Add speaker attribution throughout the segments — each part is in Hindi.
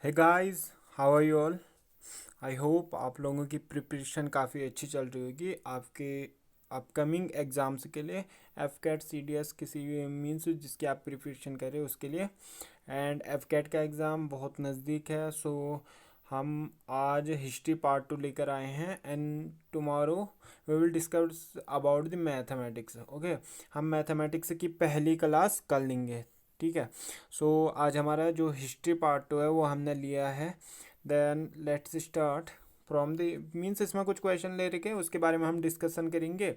Speaker 1: Hey guys, how are you all. I hope आप लोगों की प्रिपरेशन काफ़ी अच्छी चल रही होगी आपके अपकमिंग एग्ज़ाम्स के लिए। AFCAT C D S किसी भी मीन्स जिसकी आप प्रिपरेशन कर रहे हो उसके लिए। एंड एफ कैट का एग्ज़ाम बहुत नज़दीक है, सो हम आज हिस्ट्री पार्ट 2 लेकर आए हैं। And tomorrow we will discuss about the mathematics. Okay, हम मैथमेटिक्स की पहली क्लास कर लेंगे, ठीक है। सो आज हमारा जो हिस्ट्री पार्ट 2 है वो हमने लिया है। Then let's start from the means इसमें कुछ क्वेश्चन ले रखे हैं, उसके बारे में हम डिस्कशन करेंगे।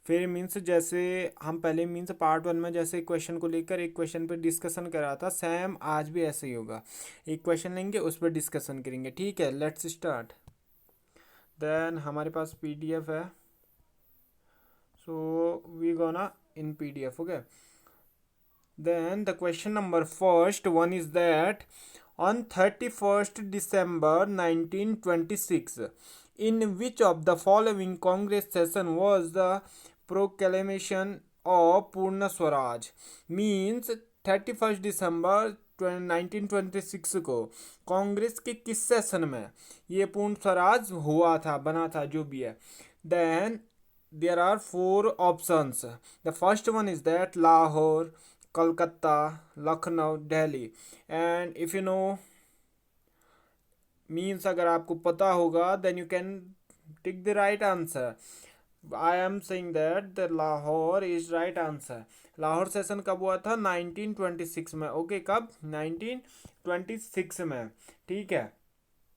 Speaker 1: फिर मीन्स जैसे हम पहले मीन्स पार्ट 1 में जैसे क्वेश्चन को लेकर एक क्वेश्चन पर डिस्कशन करा था, सेम आज भी ऐसे ही होगा। एक क्वेश्चन लेंगे, उस पर डिस्कशन करेंगे, ठीक है। Let's start. देन हमारे पास पीडीएफ है, so we gonna in PDF. Okay, then the question number first one is that on 31st December 1926, in which of the following Congress session was the proclamation of Purna Swaraj? Means 31st December 1926 को कांग्रेस के किस सेशन में ये पूर्ण स्वराज हुआ था, बना था, जो भी है। Then there are four options. The first one is that Lahore, Kolkata, Lucknow, Delhi. And if you know means अगर आपको पता होगा then you can take the right answer. I am saying that the Lahore is right answer. Lahore session कब हुआ था? 1926 में। ओके, कब? 1926 में, ठीक है।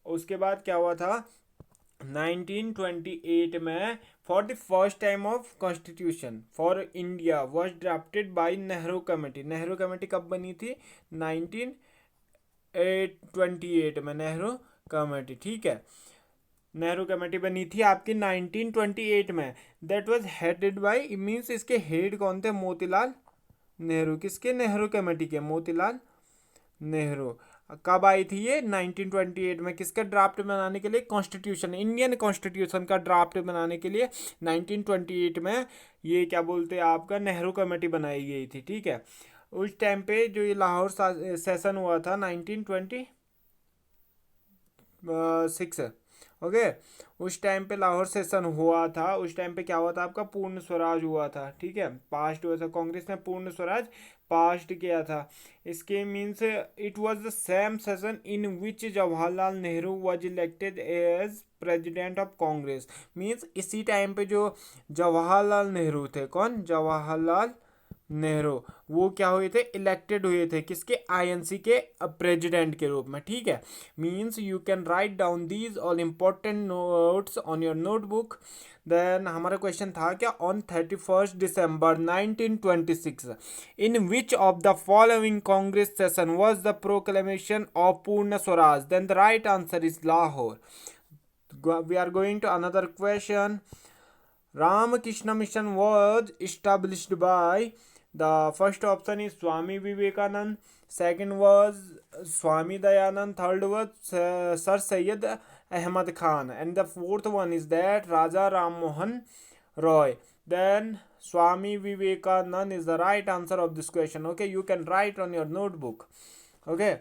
Speaker 1: उसके बाद क्या हुआ था? 1928 में for the first time of constitution for India was drafted bye Nehru committee. Nehru committee कब बनी थी? 1928 में नेहरू कमेटी, ठीक है। नेहरू कमेटी बनी थी आपकी 1928 में। That was headed by means इसके हेड कौन थे? मोतीलाल नेहरू। किसके? नेहरू कमेटी के, मोतीलाल नेहरू। कब आई थी ये? 1928 में। किसका ड्राफ्ट बनाने के लिए? कॉन्स्टिट्यूशन, इंडियन कॉन्स्टिट्यूशन का ड्राफ्ट बनाने के लिए 1928 में ये क्या बोलते हैं आपका नेहरू कमेटी बनाई गई थी, ठीक है। उस टाइम पे जो ये लाहौर सेशन हुआ था 1926, ओके, उस टाइम पे लाहौर सेशन हुआ था। उस टाइम पे क्या हुआ था आपका? पूर्ण स्वराज हुआ था, ठीक है। पास्ट हुआ था, कांग्रेस ने पूर्ण स्वराज पास्ट किया था। इसके means it was the same session in which Jawaharlal Nehru was elected as president of Congress. Means इसी टाइम पे जो जवाहरलाल नेहरू थे, कौन? जवाहरलाल नेहरू, वो क्या हुए थे? इलेक्टेड हुए थे किसके? आईएनसी के प्रेसिडेंट के रूप में, ठीक है। Means you can write down these all important notes on your notebook. Then हमारा क्वेश्चन था क्या? On 31st December 1926 in which of the following Congress session was the proclamation of Purna Swaraj? Then the right answer is Lahore. We are going to another question. Ramakrishna Mission was established by, the first option is Swami Vivekanand, second was Swami Dayanand, third was Sir Syed Ahmad Khan, and the fourth one is that Raja Ram Mohan Roy. Then Swami Vivekanand is the right answer of this question. Okay, you can write on your notebook. Okay,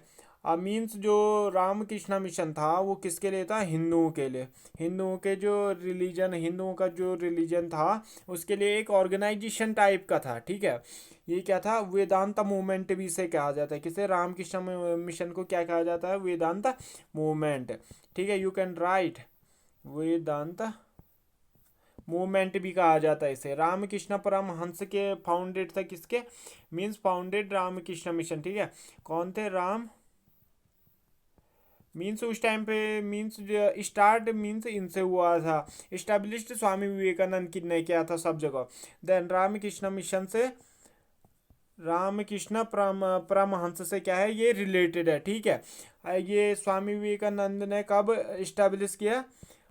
Speaker 1: means जो रामकृष्ण मिशन था वो किसके लिए था? हिंदुओं के लिए। हिंदुओं के जो रिलीजन, हिंदुओं का जो रिलीजन था उसके लिए एक ऑर्गेनाइजेशन टाइप का था, ठीक है। ये क्या था? वेदांता मूवमेंट भी इसे कहा जाता है। किसे? रामकृष्ण मिशन को क्या कहा जाता है? वेदांता मूवमेंट, ठीक है। You can right Vedanta movement भी कहा जाता है इसे। रामकृष्ण परमहंस के फाउंडेड था, किसके? मीन्स फाउंडेड रामकृष्ण मिशन, ठीक है। कौन थे? राम मीन्स उस टाइम पे मीन्स स्टार्ट मीन्स इनसे हुआ था। इस्टेब्लिश्ड स्वामी विवेकानंद की ने किया था सब जगह। देन रामकृष्ण मिशन से रामकृष्ण परमहंस से क्या है? ये रिलेटेड है, ठीक है। ये स्वामी विवेकानंद ने कब इस्टेब्लिश किया?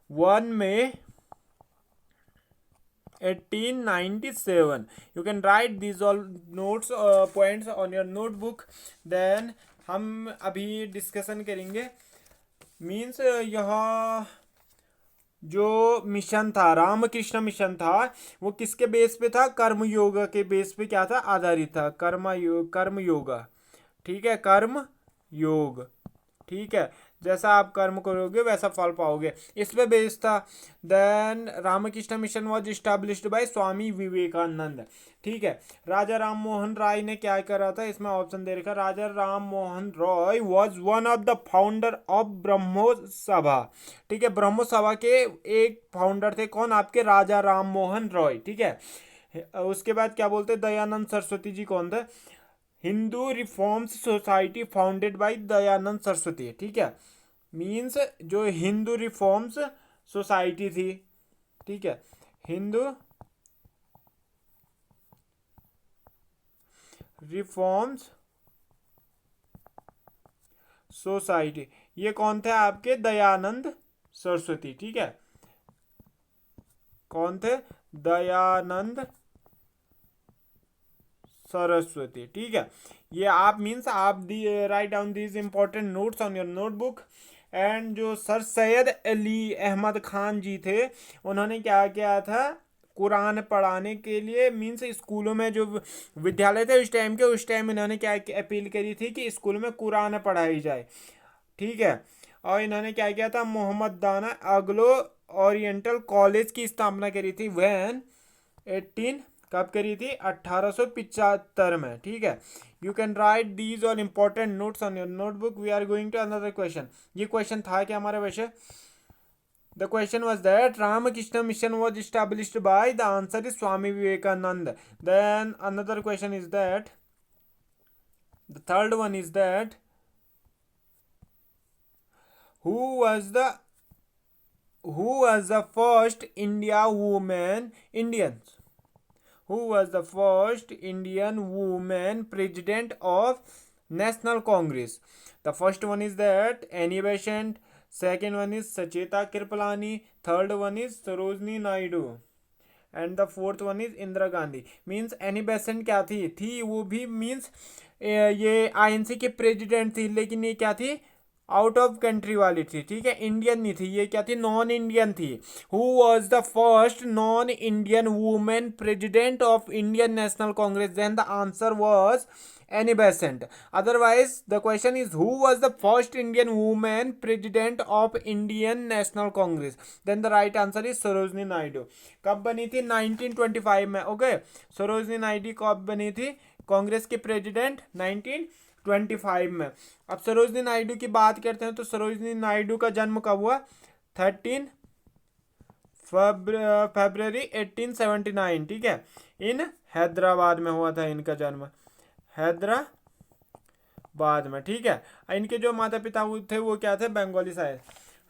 Speaker 1: 1 मई 1897। You can write these all notes points on your notebook. Then हम अभी डिस्कशन करेंगे मीन्स यहाँ जो मिशन था, रामकृष्ण मिशन था, वो किसके बेस पे था? कर्म योग के बेस पे क्या था? आधारित था। कर्म योग, ठीक है, कर्म योग, ठीक है, जैसा आप कर्म करोगे वैसा फल पाओगे, इस पे बेस्ड था। Then Ramakrishna mission was established by Swami Vivekananda. ठीक है, राजा राम मोहन राय ने क्या करा था, इसमें ऑप्शन दे रखा, Raja Ram Mohan Roy was one of the founder of Brahmo Sabha. ठीक है, ब्रह्मो सभा के एक फाउंडर थे, कौन, आपके राजा राम मोहन रॉय। ठीक है, उसके बाद क्या बोलते हैं, दयानंद सरस्वती जी कौन थे, Hindu reforms society founded by Dayanand Saraswati. ठीक है, मीन्स जो हिंदू रिफॉर्म्स सोसाइटी थी, ठीक है, हिंदू रिफॉर्म्स सोसाइटी, ये कौन थे, आपके दयानंद सरस्वती। ठीक है, कौन थे, दयानंद सरस्वती। ठीक है, ये आप मीन्स आप right down these important notes on your notebook. And जो सर सैयद अली अहमद खान जी थे, उन्होंने क्या किया था, कुरान पढ़ाने के लिए, मीन्स स्कूलों में जो विद्यालय थे उस टाइम के, उस टाइम इन्होंने क्या अपील करी थी कि स्कूल में कुरान पढ़ाई जाए। ठीक है, और इन्होंने क्या किया था, मोहम्मद दाना अग्लो ओरिएंटल कॉलेज की स्थापना करी थी, वैन 18 कब करी थी, 1875 में। ठीक है, you can write these all important notes on your notebook. We are going to another question. ये क्वेश्चन था क्या हमारे वैसे, the question was that Ramakrishna mission was established by, the answer is Swami Vivekananda. Then another question is that, the third one is that, who was the who was the first Indians, who was the first Indian woman president of National Congress? The first one is that Annie Besant, second one is Sacheta Kirpalani, third one is Sarojini Naidu, and the fourth one is Indira Gandhi. Means Annie Besant क्या थी वो भी मीन्स ये आईएनसी के प्रेसिडेंट थी, लेकिन ये क्या थी, आउट ऑफ कंट्री वाली थी। ठीक है, इंडियन नहीं थी, ये क्या थी, नॉन इंडियन थी। Who was the first non Indian women president of Indian National Congress? Then the answer was Annie Besant. Otherwise, the question is who was the first Indian woman president of Indian National Congress? Then the right answer is Sarojini Naidu. कब बनी थी, 1925 में। ओके, सरोजनी नायडू कब बनी थी कांग्रेस के प्रेसिडेंट, 1925 में। अब सरोजनी नायडू की बात करते हैं, तो सरोजनी नायडू का जन्म कब हुआ, 13 फरवरी 1879। ठीक है, इन हैदराबाद में हुआ था इनका जन्म, हैदराबाद में। ठीक है, इनके जो माता पिता थे वो क्या थे, बंगाली शायद।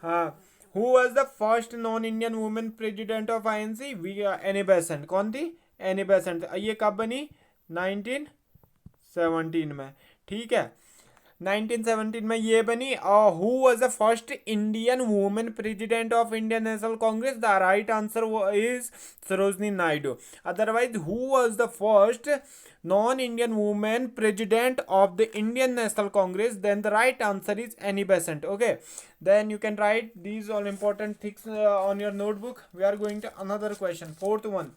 Speaker 1: हाँ, who was the first non Indian women president of INC? Annie Besant. कौन थी, एनी बेसेंट। ये कब बनी, 1917 में। ठीक है, 1917 में ये बनी। और who was the first Indian women president of Indian National Congress? The right answer is Sarojini Naidu. Otherwise who was the first non-Indian woman president of the Indian National Congress? Then the right answer is Annie Besant. Okay, then you can write these all important things on your notebook. We are going to another question, fourth one.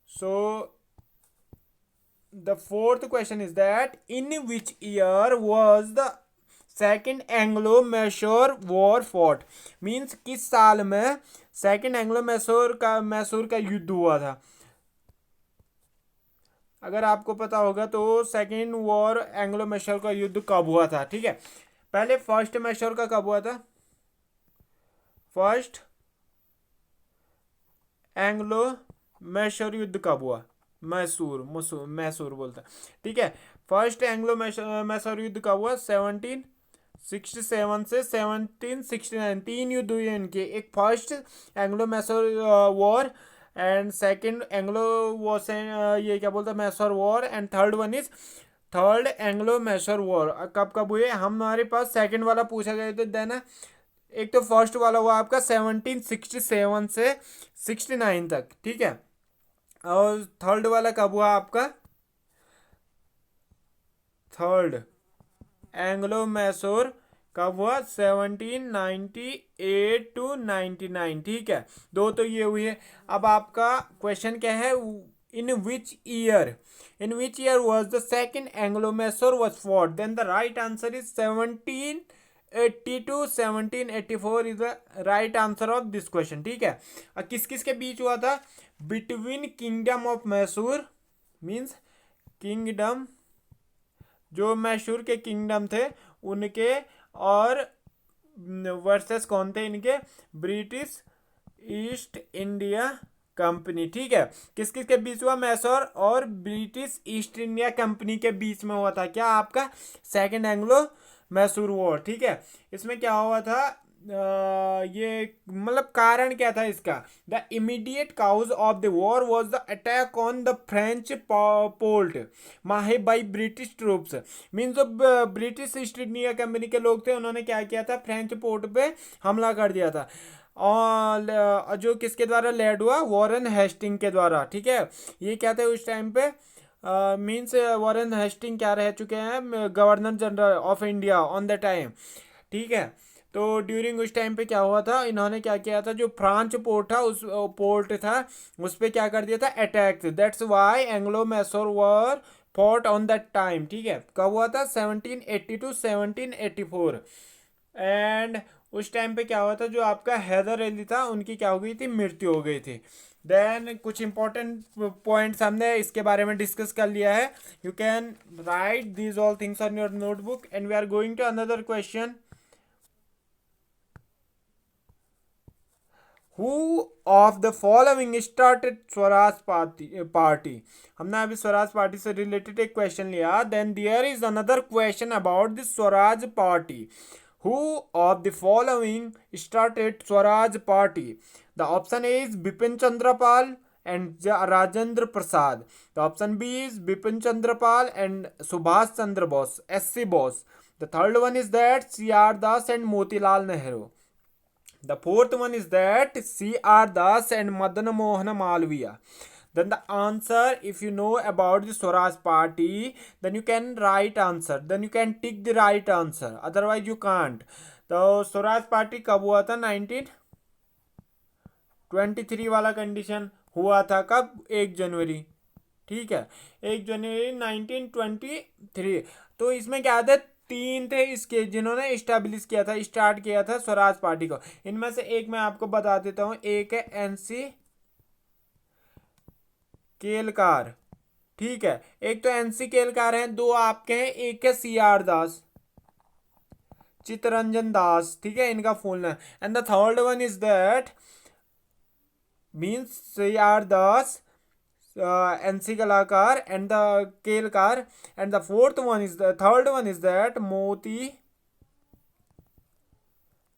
Speaker 1: So the fourth question is that in which year was the second Anglo Mysore war fought? Means किस साल में सेकेंड एंग्लो मैसूर का युद्ध हुआ था? अगर आपको पता होगा तो सेकेंड वॉर एंग्लो मैसूर का युद्ध कब हुआ था? ठीक है, पहले फर्स्ट मैसूर का कब हुआ था? फर्स्ट एंग्लो मैसूर युद्ध कब हुआ? मैसूर बोलता। ठीक है, फर्स्ट एंग्लो मैसूर युद्ध कब हुआ? 1767 से 1769। 3 युद्ध हुए इनके, एक first Anglo Mysore war, and second Anglo war, ये क्या बोलते हैं, Mysore war, and third one is third Anglo Mysore war. कब कब हुए? हमारे पास सेकंड वाला पूछा गया तो देना। एक तो फर्स्ट वाला हुआ आपका 1767 से 69 तक। ठीक है, और थर्ड वाला कब हुआ आपका? थर्ड एंग्लो मैसूर कब हुआ? 1798 टू 99। ठीक है, दो तो ये हुई है। अब आपका क्वेश्चन क्या है, in which year was the second Anglo Mysore was fought? Then the right answer is 17 1780 to 1784 is the right answer of this question, ठीक है। और किस किस के बीच हुआ था? Between kingdom of Mysore, means kingdom, जो मैसूर के किंगडम थे उनके, और वर्सेस कौन थे इनके? ब्रिटिश ईस्ट इंडिया कंपनी, ठीक है। किस किस के बीच हुआ? मैसूर और ब्रिटिश ईस्ट इंडिया कंपनी के बीच में हुआ था। क्या? आपका सेकंड एंग्लो मैसूर वॉर, ठीक है। इसमें क्या हुआ था? ये मतलब कारण क्या था इसका? The immediate cause of the war was the attack on the French port Mahe by British troops. Means जो ब्रिटिश ईस्ट इंडिया कंपनी के लोग थे उन्होंने क्या किया था? फ्रेंच पोर्ट पे हमला कर दिया था, और जो किसके द्वारा लेड हुआ? वॉरेन हेस्टिंग के द्वारा, ठीक है। ये क्या थे उस टाइम पे? मीन्स वॉरेन हेस्टिंग क्या रह चुके हैं? Governor general of India on the time, ठीक है। तो ड्यूरिंग उस टाइम पे क्या हुआ था? इन्होंने क्या किया था? जो फ्रांच पोर्ट था, उस पोर्ट था, उस पर क्या कर दिया था? Attack. That's why Anglo Mysore war fought on that time, ठीक है। कब हुआ था? 1780 to 1784। एंड उस टाइम पे क्या हुआ था? जो आपका हैदर अली था उनकी क्या हो गई थी? मृत्यु हो गई थी। देन कुछ इंपॉर्टेंट पॉइंट्स हमने इसके बारे में डिस्कस कर लिया है। You can write these all things on your notebook and we are going to another question. Who of the following started Swaraj Party? हमने अभी स्वराज पार्टी से रिलेटेड एक क्वेश्चन लिया। Then there is another question about the Swaraj Party. Who of the following started Swaraj Party? The option A is Bipin Chandra Pal and Rajendra Prasad. The option B is Bipin Chandra Pal and Subhash Chandra Bose, SC Bose. The third one is that C.R. Das and Motilal Nehru. The fourth one is that C.R. Das and Madan Mohan Malviya. Then the answer, if you know about the Swaraj Party, then you can write answer. Then you can tick the right answer. Otherwise you can't. तो स्वराज पार्टी कब हुआ था? 1923 वाला कंडीशन हुआ था। कब? 1 जनवरी, ठीक है। 1 जनवरी 1923। तो इसमें क्या था? 3 थे इसके जिन्होंने स्टैब्लिश किया था, स्टार्ट किया था स्वराज पार्टी को। इनमें से एक मैं आपको बता देता हूं। एक है एनसी केलकार, ठीक है। एक तो एनसी केलकार है, 2 आपके हैं। एक है सीआर दास, चित्तरंजन दास, ठीक है, इनका full name. And the third one is that means CR Das, NC कलाकार and the केलकार, and the third one is that Moti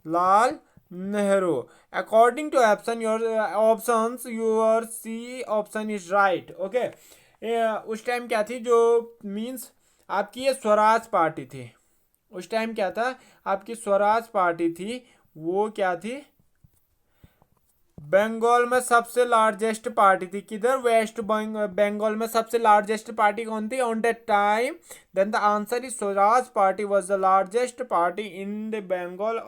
Speaker 1: Lal Nehru. According to options, your C option is right. Okay. उस टाइम क्या थी? जो मीन्स आपकी ये स्वराज पार्टी थी। उस टाइम क्या था? आपकी स्वराज पार्टी थी, वो क्या थी? बंगाल में सबसे लार्जेस्ट पार्टी थी। किधर? वेस्ट बंगाल में सबसे लार्जेस्ट पार्टी कौन थी on that time? Then the answer is Swaraj Party was the largest party in the Bengal,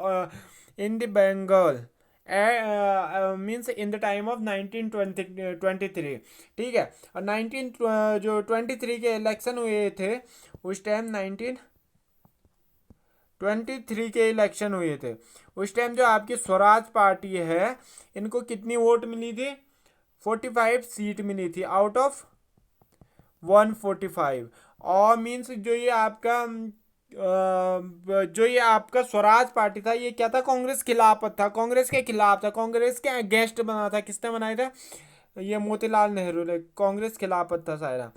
Speaker 1: means in the time of 1923, ठीक है। और 1923 के इलेक्शन हुए थे उस टाइम, 1923 के इलेक्शन हुए थे उस टाइम। जो आपकी स्वराज पार्टी है, इनको कितनी वोट मिली थी? 45 सीट मिली थी आउट ऑफ 145। और मीन्स जो ये आपका स्वराज पार्टी था, ये क्या था? कांग्रेस खिलाफत था, कांग्रेस के खिलाफ था, कांग्रेस के अगेंस्ट बना था। किसने बनाया था? ये मोतीलाल नेहरू ने। कांग्रेस खिलाफत था सारा।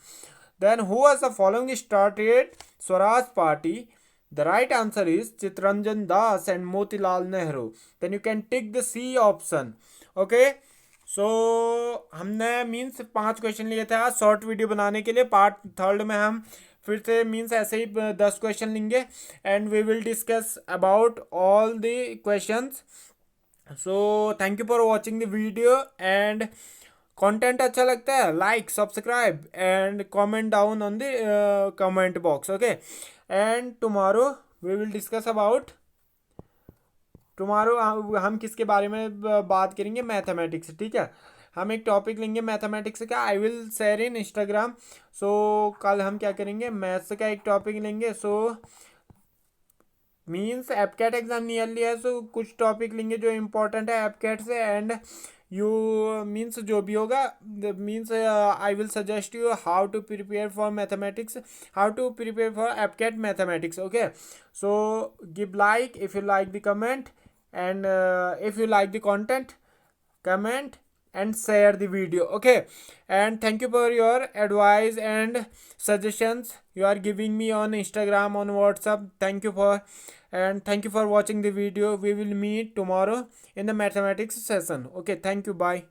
Speaker 1: Then who was the following started Swaraj Party? The right answer is Chittaranjan Das and Motilal Nehru. Then you can tick the C option. Okay. So हमने मीन्स 5 क्वेश्चन लिए थे आज शॉर्ट वीडियो बनाने के लिए। पार्ट 3 में हम फिर से मीन्स ऐसे ही 10 क्वेश्चन लेंगे and we will discuss about all the questions. So thank you for watching the video and content अच्छा लगता है, like, subscribe and comment down on the comment box. Okay. And tomorrow we will discuss about, tomorrow हम किसके बारे में बात करेंगे? मैथमेटिक्स, ठीक है। हम एक टॉपिक लेंगे मैथमेटिक्स का, I will share in Instagram. So कल हम क्या करेंगे? मैथ्स का एक टॉपिक लेंगे। So means EAPCET exam nearly है, सो कुछ टॉपिक लेंगे जो इम्पोर्टेंट है एपकैट से, एंड यू मीन्स जो भी होगा means I will suggest you how to prepare for mathematics, how to prepare for EAPCET mathematics. Okay, so give like if you like the comment, and if you like the content, comment and share the video. Okay, and thank you for your advice and suggestions you are giving me on Instagram, on WhatsApp. Thank you for, and thank you for watching the video. We will meet tomorrow in the mathematics session. Okay, thank you, bye.